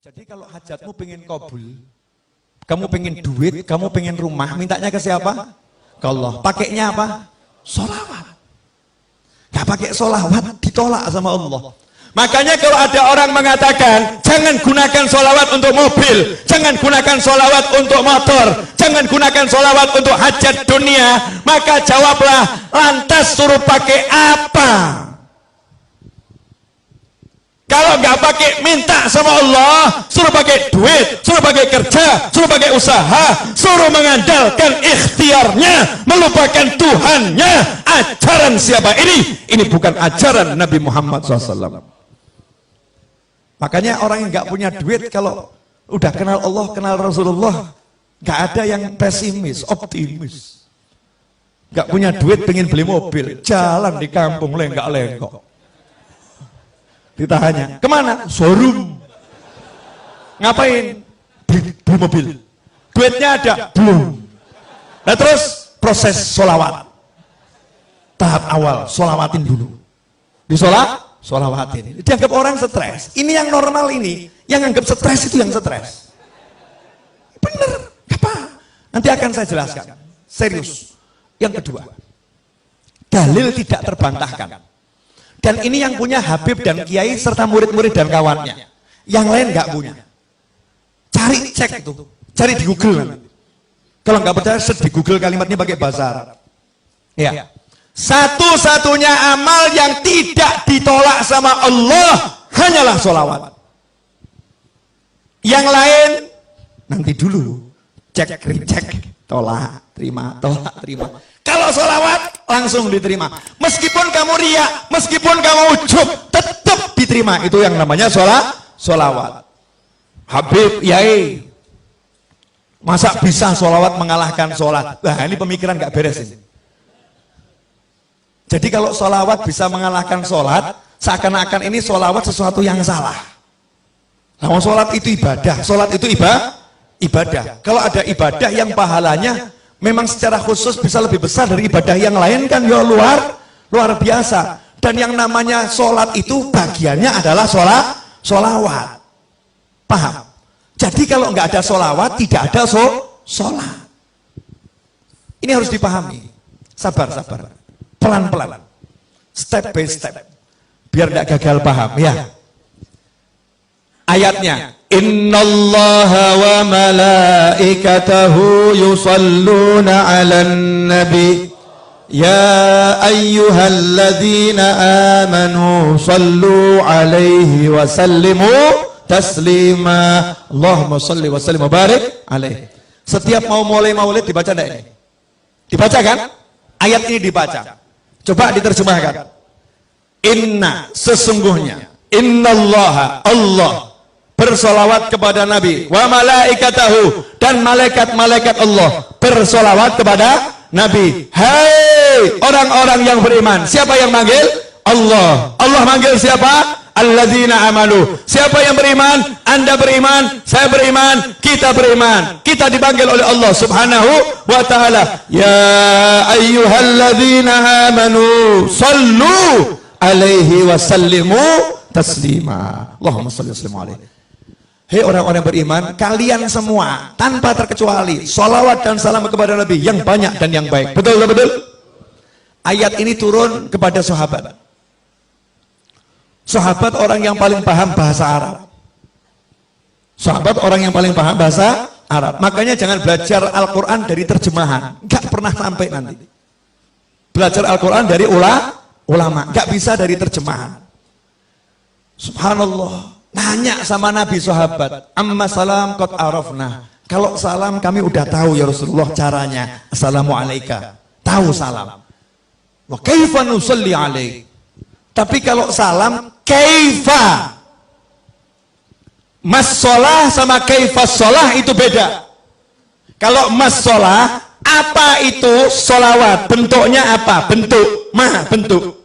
Jadi kalau hajatmu pengen kabul, kamu pengen duit, kamu pengen rumah, mintanya ke siapa? Ke Allah. Pakainya apa? Sholawat. Gak pakai sholawat, ditolak sama Allah. Makanya kalau ada orang mengatakan, jangan gunakan sholawat untuk mobil, jangan gunakan sholawat untuk motor, jangan gunakan sholawat untuk hajat dunia, maka jawablah, lantas suruh pakai apa? Kalau nggak pakai minta sama Allah, suruh pakai duit, suruh pakai kerja, suruh pakai usaha, suruh mengandalkan ikhtiarnya, melupakan Tuhannya. Ajaran siapa ini? Ini bukan ajaran Nabi Muhammad SAW. Makanya orang yang nggak punya duit kalau udah kenal Allah, kenal Rasulullah, nggak ada yang pesimis, optimis. Nggak punya duit pengen beli mobil, jalan di kampung lenggak-lenggok. Ditanya, kemana? Showroom. Ngapain? Beli mobil. Duitnya ada? Belum. Nah terus proses sholawat. Tahap awal, sholawatin dulu. Sholawatin. Dianggap orang stres. Ini yang normal ini. Yang anggap stres itu yang stres. Bener. Apa? Nanti akan saya jelaskan. Serius. Yang kedua. Dalil tidak terbantahkan. Dan ini yang punya Habib dan Kiai serta murid-murid dan kawannya. Yang lain nggak punya. Cari cek itu, cari di Google nanti. Kalau nggak percaya, di Google kalimatnya pakai bahasa Arab. Ya. Satu-satunya amal yang tidak ditolak sama Allah hanyalah sholawat. Yang lain nanti dulu, cek, recek, tolak, terima, tolak, terima. Kalau sholawat langsung diterima. Meskipun kamu riak, meskipun kamu ujub, tetap diterima. Itu yang namanya sholawat. Habib, Yai, masa bisa sholawat mengalahkan sholat? Nah ini pemikiran gak beres ini. Jadi kalau sholawat bisa mengalahkan sholat, seakan-akan ini sholawat sesuatu yang salah. Nah, sholat itu ibadah, sholat itu ibadah. Kalau ada ibadah yang pahalanya memang secara khusus bisa lebih besar dari ibadah yang lain kan ya luar biasa. Dan yang namanya sholat itu bagiannya adalah sholawat. Paham? Jadi kalau nggak ada sholawat tidak ada sholat. Ini harus dipahami. Sabar. Pelan-pelan. Step by step. Biar nggak gagal paham ya. Ayatnya, innallaha wa malaikatahu yusalluna 'alan nabi ya ayyuhalladzina amanu sallu 'alaihi wa sallimu taslima. Allahumma shalli wa sallim wa barik alaihi. Setiap mau mulai maulid dibaca enggak ini? Dibaca kan? Ayat ini dibaca. Coba diterjemahkan. Inna, sesungguhnya, innallaha, Allah bersolawat kepada Nabi, wa malaikatahu, dan malaikat-malaikat Allah bersolawat kepada Nabi. Hai orang-orang yang beriman. Siapa yang manggil? Allah. Allah manggil siapa? Alladzina amanu. Siapa yang beriman? Anda beriman, saya beriman, kita beriman. Kita dipanggil oleh Allah Subhanahu wa ta'ala. Ya ayyuhalladzina amanu sallu alaihi wa sallimu taslima. Allahumma salli wa sallim alaihi. Hei orang-orang beriman, kalian semua tanpa terkecuali sholawat dan salam kepada Nabi yang banyak dan yang baik. Betul? Ayat ini turun kepada sahabat. Sahabat orang yang paling paham bahasa Arab. Sahabat orang yang paling paham bahasa Arab. Makanya jangan belajar Al-Quran dari terjemahan. Gak pernah sampai nanti. Belajar Al-Quran dari ulama. Gak bisa dari terjemahan. Subhanallah. Nanya sama Nabi sahabat, amma salam qad arafna. Kalau salam kami udah tahu ya Rasulullah caranya. Assalamualaikum. Tahu salam. Wa kaifa nusalli alaik. Tapi kalau salam kaifa. Mas sholah sama kaifa sholah itu beda. Kalau mas sholah, apa itu sholawat? Bentuknya apa? Bentuk. Bentuk.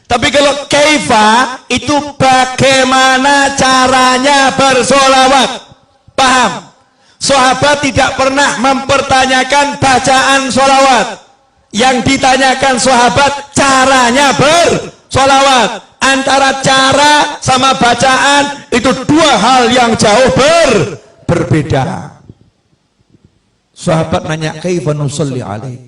Tapi kalau kaifa itu bagaimana caranya bersolawat. Paham? Sahabat tidak pernah mempertanyakan bacaan solawat. Yang ditanyakan sahabat caranya bersolawat. Antara cara sama bacaan itu dua hal yang jauh berbeda. Sahabat nanya, kaifa nusalli alaih?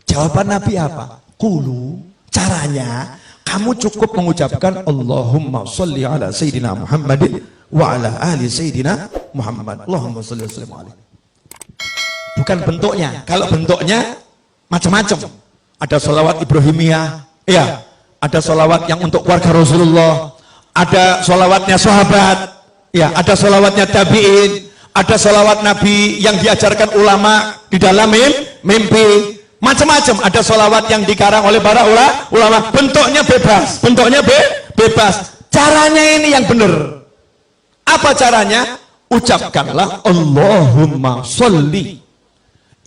Jawaban Nabi apa? Qulu, caranya kamu cukup mengucapkan Allahumma sholli ala sayyidina Muhammadin wa ala ali sayyidina Muhammad. Allahumma sholli wa sallim alaihi. Bukan bentuknya. Kalau bentuknya macam-macam. Ada sholawat Ibrahimiyah, ya. Ada sholawat yang untuk keluarga Rasulullah, ada sholawatnya sahabat, ya. Ada sholawatnya tabi'in, ada sholawat Nabi yang diajarkan ulama di dalam mimpi. Macam-macam. Ada sholawat yang dikarang oleh para ulama. Bentuknya bebas, bentuknya bebas. Caranya ini yang benar. Apa caranya? Ucapkanlah Allahumma sholli.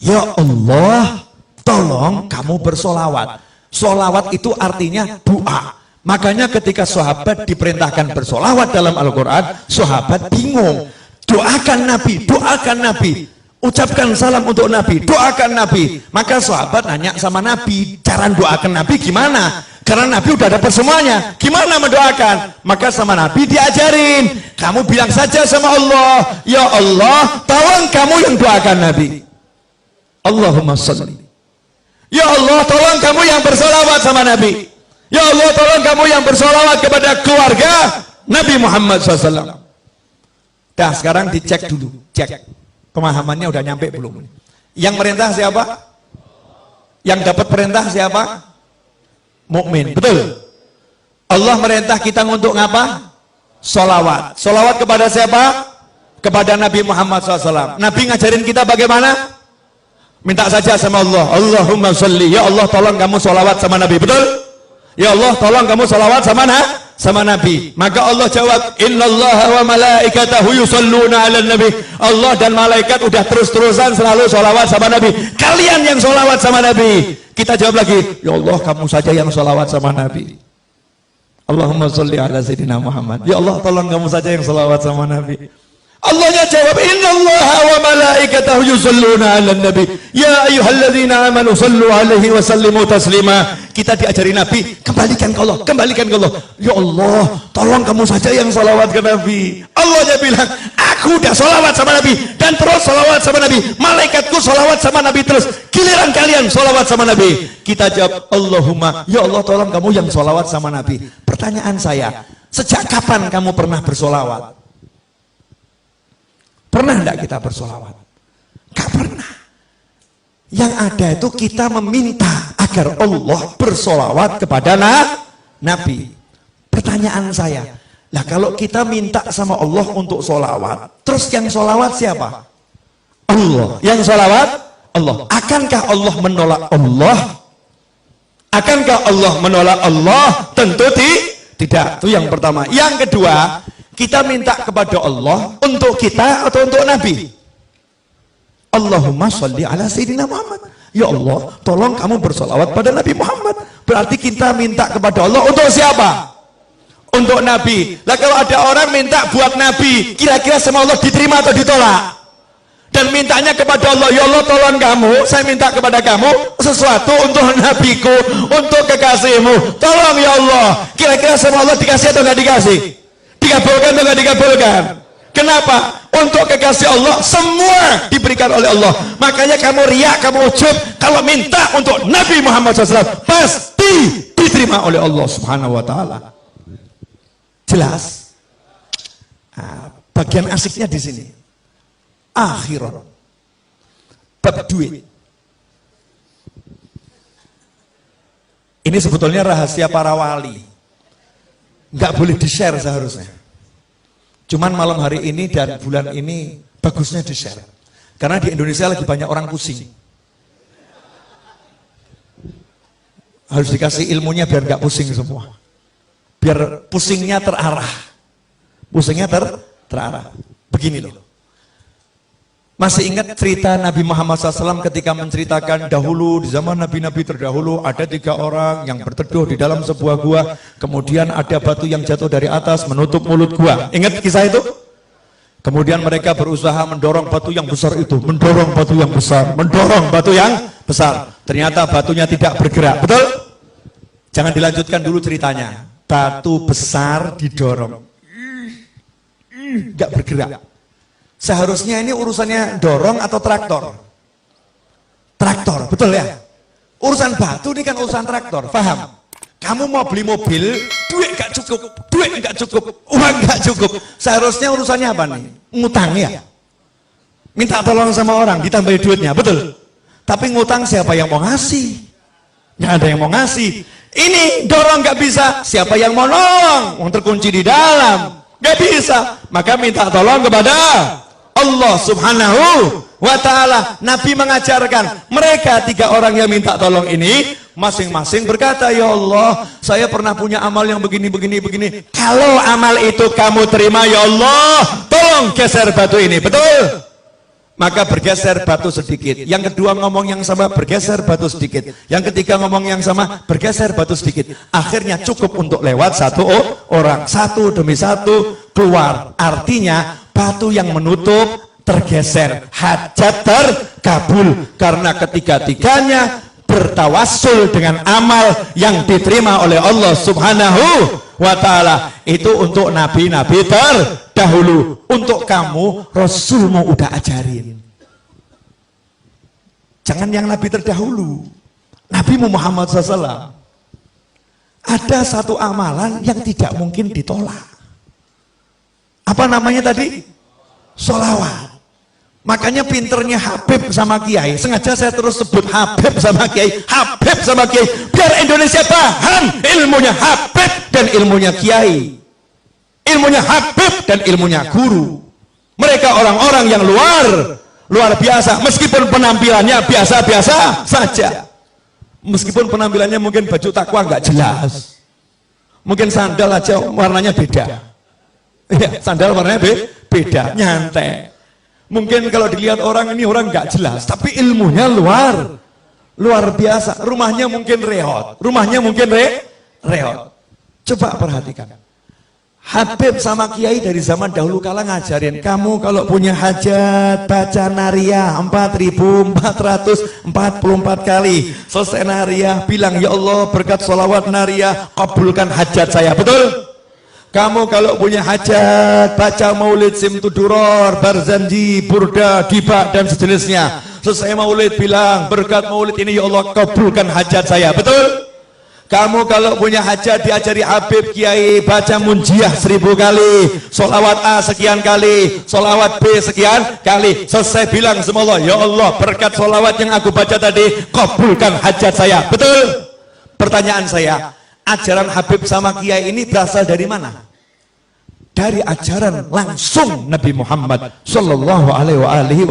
Ya Allah, tolong kamu bersolawat. Solawat itu artinya doa. Makanya ketika sahabat diperintahkan bersolawat dalam Al-Quran, sahabat bingung. Doakan Nabi, doakan Nabi. Ucapkan salam untuk Nabi, doakan Nabi. Maka sahabat nanya sama Nabi, cara doakan Nabi gimana? Karena Nabi udah dapat semuanya, gimana mendoakan? Maka sama Nabi diajarin, kamu bilang saja sama Allah, ya Allah, tolong kamu yang doakan Nabi. Allahumma sholli. Ya Allah, tolong kamu yang bersolawat sama Nabi. Ya Allah, tolong kamu yang bersolawat kepada keluarga Nabi Muhammad SAW. Dah, sekarang dicek dulu, cek pemahamannya udah nyampe belum? Yang merintah siapa? Yang dapat perintah siapa? Mukmin, betul. Allah merintah kita untuk ngapa? Solawat. Solawat kepada siapa? Kepada Nabi Muhammad SAW. Nabi ngajarin kita bagaimana? Minta saja sama Allah, Allahumma sholli, ya Allah tolong kamu sholawat sama Nabi, betul? Ya Allah tolong kamu sholawat sama Nabi. Maka Allah jawab, innallaha wa malaikatahu yusholluna ala nabi. Allah dan malaikat udah terus-terusan selalu sholawat sama Nabi. Kalian yang sholawat sama Nabi. Kita jawab lagi, ya Allah kamu saja yang sholawat sama Nabi. Allahumma sholli ala sayyidina Muhammad. Ya Allah tolong kamu saja yang sholawat sama Nabi. Allahnya jawab, innallaha wa malaikatahu yusholluna 'alan nabi ya ayyuhalladzina amanu shallu 'alaihi wa sallimu taslima. Kita diajari Nabi, kembalikan ke Allah, kembalikan ke Allah. Ya Allah, tolong kamu saja yang salawat ke Nabi. Allahnya bilang, aku udah salawat sama Nabi dan terus salawat sama Nabi. Malaikatku salawat sama Nabi terus. Giliran kalian salawat sama Nabi. Kita jawab, Allahumma, ya Allah tolong kamu yang salawat sama Nabi. Pertanyaan saya, sejak kapan kamu pernah bersolawat? Pernah enggak kita bersolawat? Gak pernah. Yang ada itu kita meminta agar Allah bersolawat kepada Nabi. Pertanyaan saya, lah kalau kita minta sama Allah untuk solawat, terus yang solawat siapa? Allah. Yang solawat? Allah. Akankah Allah menolak Allah? Akankah Allah menolak Allah? Tentu tidak. Itu yang pertama. Yang kedua, kita minta kepada Allah untuk kita atau untuk Nabi? Allahumma sholli ala sayyidina Muhammad. Ya Allah, tolong kamu bersolawat pada Nabi Muhammad. Berarti kita minta kepada Allah untuk siapa? Untuk Nabi. Lah kalau ada orang minta buat Nabi, kira-kira sama Allah diterima atau ditolak? Dan mintanya kepada Allah, ya Allah tolong kamu, saya minta kepada kamu sesuatu untuk Nabiku, untuk kekasihmu. Tolong ya Allah. Kira-kira sama Allah dikasih atau nggak dikasih? Dikabulkan atau tidak dikabulkan? Kenapa? Untuk kekasih Allah semua diberikan oleh Allah. Makanya kamu riak, kamu ujub, kalau minta untuk Nabi Muhammad SAW pasti diterima oleh Allah Subhanahu Wa Taala. Jelas? Nah, bagian asiknya di sini. Akhirat, bab duit. Ini sebetulnya rahasia para wali. Nggak boleh di-share seharusnya. Cuman malam hari ini dan bulan ini bagusnya di-share. Karena di Indonesia lagi banyak orang pusing. Harus dikasih ilmunya biar nggak pusing semua. Biar pusingnya terarah. Pusingnya terarah. Begini loh. Masih ingat cerita Nabi Muhammad SAW ketika menceritakan dahulu di zaman Nabi-Nabi terdahulu ada 3 orang yang berteduh di dalam sebuah gua, kemudian ada batu yang jatuh dari atas menutup mulut gua. Ingat kisah itu? Kemudian mereka berusaha mendorong batu yang besar itu, mendorong batu yang besar, mendorong batu yang besar. Ternyata batunya tidak bergerak, betul? Jangan dilanjutkan dulu ceritanya. batu besar didorong, nggak bergerak. Seharusnya ini urusannya dorong atau traktor? Traktor, betul ya? Urusan batu ini kan urusan traktor, paham? Kamu mau beli mobil, duit nggak cukup, uang nggak cukup. Seharusnya urusannya apa nih? Ngutang ya? Minta tolong sama orang, ditambahin duitnya, betul? Tapi ngutang siapa yang mau ngasih? Nggak ada yang mau ngasih. Ini dorong nggak bisa, siapa yang mau nolong? Yang terkunci di dalam, nggak bisa. Maka minta tolong kepada Allah Subhanahu wa ta'ala. Nabi mengajarkan mereka 3 orang yang minta tolong ini masing-masing berkata, ya Allah, saya pernah punya amal yang begini. Kalau amal itu kamu terima, ya Allah, tolong geser batu ini, betul? Maka bergeser batu sedikit. Yang kedua ngomong yang sama, bergeser batu sedikit. Yang ketiga ngomong yang sama, bergeser batu sedikit. Akhirnya cukup untuk lewat 1 orang. 1 demi 1 keluar. Artinya batu yang menutup tergeser. Hajat terkabul. Karena ketiga-tiganya bertawassul dengan amal yang diterima oleh Allah Subhanahu wa ta'ala. Itu untuk nabi-nabi terdahulu. Untuk kamu, Rasulmu udah ajarin. Jangan yang nabi terdahulu. Nabi Muhammad SAW. Ada satu amalan yang tidak mungkin ditolak. Apa namanya tadi? Sholawat. Makanya pinternya Habib sama Kiai. Sengaja saya terus sebut Habib sama Kiai. Habib sama Kiai. Biar Indonesia paham ilmunya Habib dan ilmunya Kiai. Ilmunya Habib dan ilmunya guru. Mereka orang-orang yang luar biasa. Meskipun penampilannya biasa-biasa saja. Meskipun penampilannya mungkin baju takwa nggak jelas. Mungkin sandal aja warnanya beda. Ya, sandal warnanya beda, nyantai. Mungkin kalau dilihat orang ini orang nggak jelas, tapi ilmunya luar biasa. Rumahnya mungkin reot, reot. Coba perhatikan. Habib sama Kiai dari zaman dahulu kala ngajarin, kamu kalau punya hajat baca nariyah 4.444 kali. Selesai nariyah bilang, ya Allah berkat sholawat nariyah kabulkan hajat saya, betul? Kamu kalau punya hajat baca maulid simtuduror, barzanji, burda, dibak dan sejenisnya. Selesai maulid bilang berkat maulid ini ya Allah kabulkan hajat saya, betul? Kamu kalau punya hajat diajari Habib Kiai baca munjiah 1000 kali, sholawat A sekian kali, sholawat B sekian kali. Selesai bilang sama Allah, ya Allah berkat sholawat yang aku baca tadi kabulkan hajat saya, betul? Pertanyaan saya, ajaran Habib sama Kiai ini berasal dari mana? Dari ajaran langsung Nabi Muhammad Sallallahu Alaihi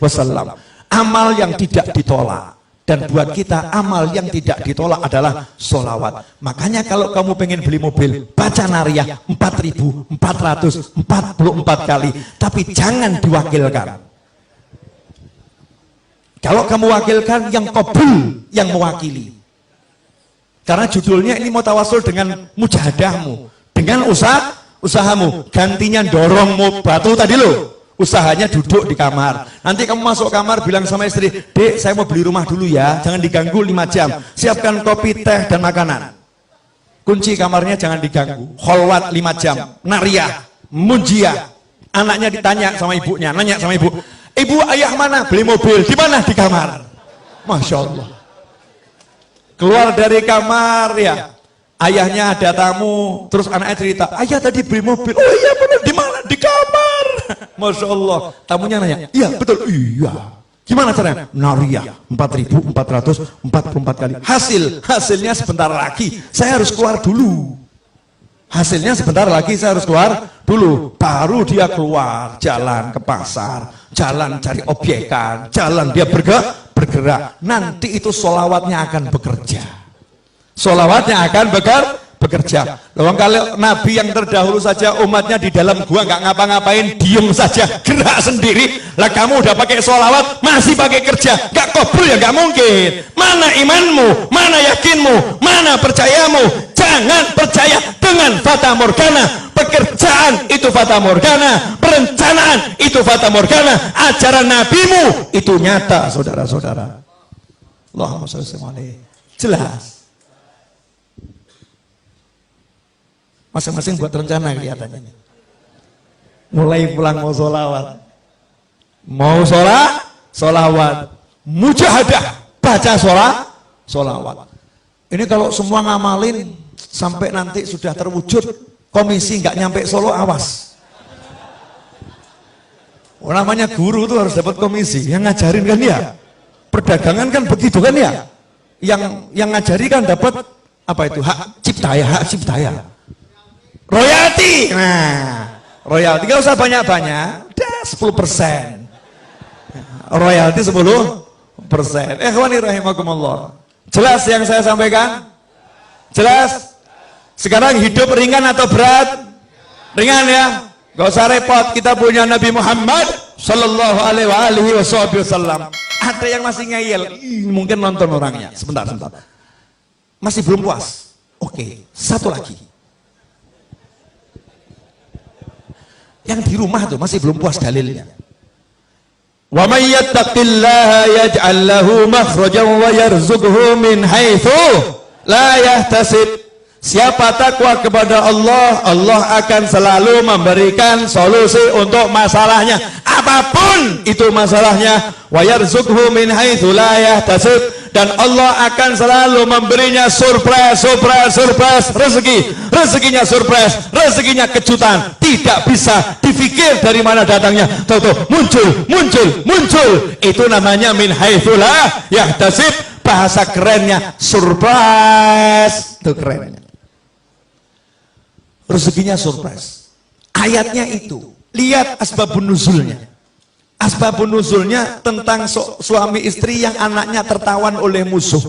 Wasallam. Amal yang tidak ditolak. Dan buat kita amal yang tidak ditolak adalah sholawat. Makanya kalau kamu pengen beli mobil, baca nariyah 4.444 kali. Tapi jangan diwakilkan. Kalau kamu wakilkan, yang qabul yang mewakili. Karena judulnya ini mau tawasul dengan mujahadahmu, dengan usahamu. Gantinya dorong batu tadi loh, usahanya duduk di kamar. Nanti kamu masuk kamar bilang sama istri, dek saya mau beli rumah dulu ya, jangan diganggu 5 jam, siapkan kopi, teh dan makanan. Kunci kamarnya jangan diganggu, kholwat 5 jam, nariyah, munjiah. Anaknya ditanya sama ibunya, nanya sama ibu, ayah mana? Beli mobil. Di mana? Di kamar. Masya Allah. Keluar dari kamar ya, ayahnya ada tamu, terus anaknya cerita, ayah tadi beli mobil. Oh iya benar, di mana? Di kamar. Masya Allah. Tamunya nanya, iya betul, iya. Gimana caranya? Nariyah 4.444 kali. Hasilnya sebentar lagi saya harus keluar dulu. Hasilnya sebentar lagi saya harus keluar dulu. Baru dia keluar, jalan ke pasar, jalan cari obyekan, jalan dia bergerak. Nanti itu sholawatnya akan bekerja. Sholawatnya akan bekerja. Loh, kalau Nabi yang terdahulu saja umatnya di dalam gua nggak ngapa-ngapain, diem saja, gerak sendiri. Lah kamu udah pakai sholawat, masih pakai kerja, nggak kabul ya nggak mungkin. Mana imanmu? Mana yakinmu? Mana percayamu? Jangan percaya dengan fata morgana. Pekerjaan itu fata morgana, perencanaan itu fata morgana, ajaran nabimu itu nyata, saudara-saudara. Allahumma shalli alaihi. Jelas. Masing-masing buat rencana kelihatannya. Mulai pulang mau sholawat. Mau sholawat. Mujahadah, baca sholawat. Ini kalau semua ngamalin sampai nanti sudah terwujud, komisi nggak nyampe Solo, awas. Namanya guru tuh harus dapat komisi, yang ngajarin kan ya. Perdagangan kan begitu kan ya. Yang ngajari kan dapat apa itu, hak cipta ya. Royalti. Nah, royalti nggak usah banyak-banyak, udah 10%. Royalti 10%. Ikhwani rahimakumullah. Jelas yang saya sampaikan? Jelas? Sekarang hidup ringan atau berat? Ringan ya? Gak usah repot, kita punya Nabi Muhammad sallallahu alaihi wasallam. Ada yang masih ngeyel, mungkin nonton orangnya. Sebentar. Masih belum puas. Oke, satu lagi. Yang di rumah tuh masih belum puas dalilnya. Wa may yattaqillaha yaj'al lahu makhrajan wa yarzuqhu min haitsu la yahtasib. Siapa takwa kepada Allah, Allah akan selalu memberikan solusi untuk masalahnya, apapun itu masalahnya. Wa yarzuqhu min haitsu la yahtasib, dan Allah akan selalu memberinya surprise rezeki. Rezekinya surprise, rezekinya kejutan, tidak bisa difikir dari mana datangnya. Tahu-tahu muncul. Itu namanya min haitsu la yahtasib. Bahasa kerennya surprise. Itu kerennya. Rezekinya surprise. Ayatnya itu. Lihat asbabun nuzulnya. Asbabun nuzulnya tentang suami istri yang anaknya tertawan oleh musuh.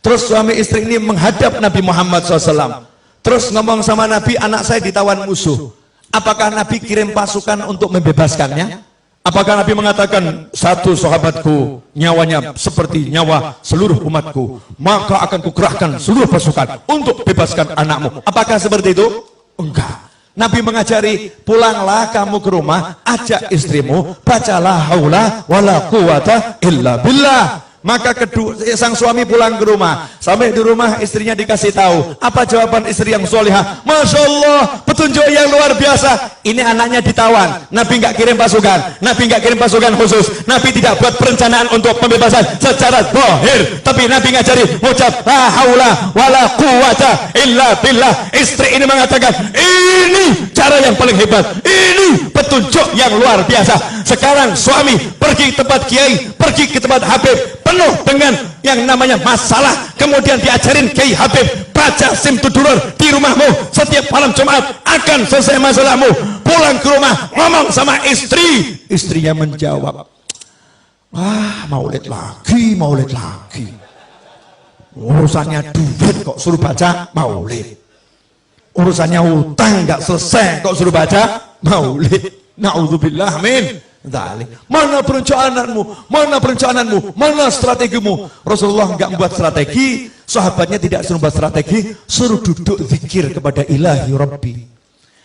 Terus suami istri ini menghadap Nabi Muhammad SAW. Terus ngomong sama Nabi, anak saya ditawan musuh. Apakah Nabi kirim pasukan untuk membebaskannya? Apakah Nabi mengatakan, satu sahabatku nyawanya seperti nyawa seluruh umatku, maka akan kukerahkan seluruh pasukan untuk bebaskan anakmu? Apakah seperti itu? Enggak. Nabi mengajari, pulanglah kamu ke rumah, ajak istrimu, bacalah haula wala quwata illa billah. Maka sang suami pulang ke rumah. Sampai di rumah istrinya dikasih tahu. Apa jawaban istri yang solihah? Masya Allah, petunjuk yang luar biasa. Ini anaknya ditawan. Nabi nggak kirim pasukan. Nabi nggak kirim pasukan khusus. Nabi tidak buat perencanaan untuk pembebasan secara zahir. Tapi Nabi ngajari ucap la haula wala quwata illa billah. Istri ini mengatakan, ini cara yang paling hebat. Ini petunjuk yang luar biasa. Sekarang suami pergi ke tempat kiai, pergi ke tempat habib, penuh dengan yang namanya masalah, kemudian diajarin Kiai Habib, baca Simtudurur di rumahmu setiap malam Jumat, akan selesai masalahmu. Pulang ke rumah, ngomong sama istri, istrinya menjawab, maulid lagi, urusannya duit kok suruh baca maulid, urusannya utang nggak selesai kok suruh baca maulid. Na'udzubillah, amin. Mana perencanaanmu? Mana strategimu? Rasulullah enggak membuat strategi, sahabatnya tidak suruh membuat strategi, suruh duduk zikir kepada Ilahi Rabbi.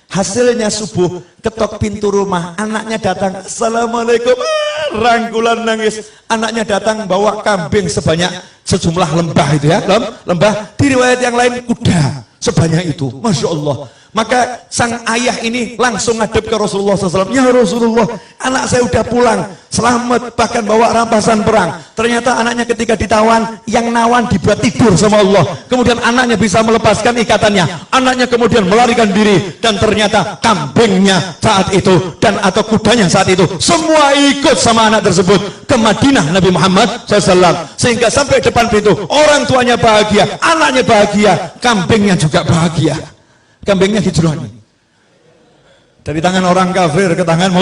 Hasilnya subuh, ketok pintu rumah, anaknya datang, assalamualaikum, rangkulan nangis. Anaknya datang bawa kambing sejumlah lembah itu ya, lembah. Di riwayat yang lain kuda sebanyak itu, masya Allah. Maka sang ayah ini langsung ngadep ke Rasulullah SAW. Ya Rasulullah, anak saya udah pulang, selamat, bahkan bawa rampasan perang. Ternyata anaknya ketika ditawan, yang nawan dibuat tidur sama Allah. Kemudian anaknya bisa melepaskan ikatannya. Anaknya kemudian melarikan diri, dan ternyata kambingnya saat itu dan atau kudanya saat itu semua ikut sama anak tersebut ke Madinah Nabi Muhammad SAW. Sehingga sampai depan pintu, orang tuanya bahagia, anaknya bahagia, kambingnya juga bahagia. Kambingnya hijrah dari tangan orang kafir ke tangan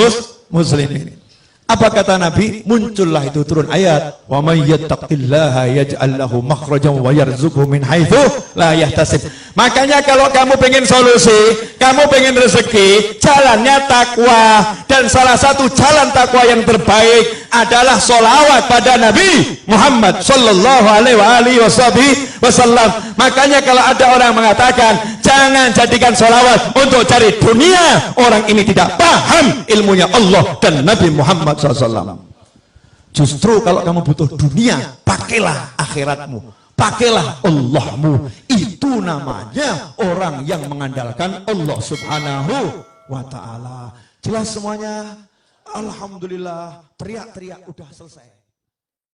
muslimin. Apa kata Nabi? Muncullah itu turun ayat, wa may yattaqillaha yaj'al lahu makhrajan wa yarzuqhu min haitsu la yahtasib. Makanya kalau kamu pengen solusi, kamu pengen rezeki, jalannya takwa. Dan salah satu jalan takwa yang terbaik adalah sholawat pada Nabi Muhammad sallallahu alaihi wasallam. Makanya kalau ada orang mengatakan jangan jadikan sholawat untuk cari dunia, orang ini tidak paham ilmunya Allah dan Nabi Muhammad SAW. Justru kalau kamu butuh dunia, pakailah akhiratmu, pakailah Allahmu. Itu Itu namanya orang yang mengandalkan Allah Subhanahu wa ta'ala. Jelas semuanya? Alhamdulillah, teriak-teriak udah selesai.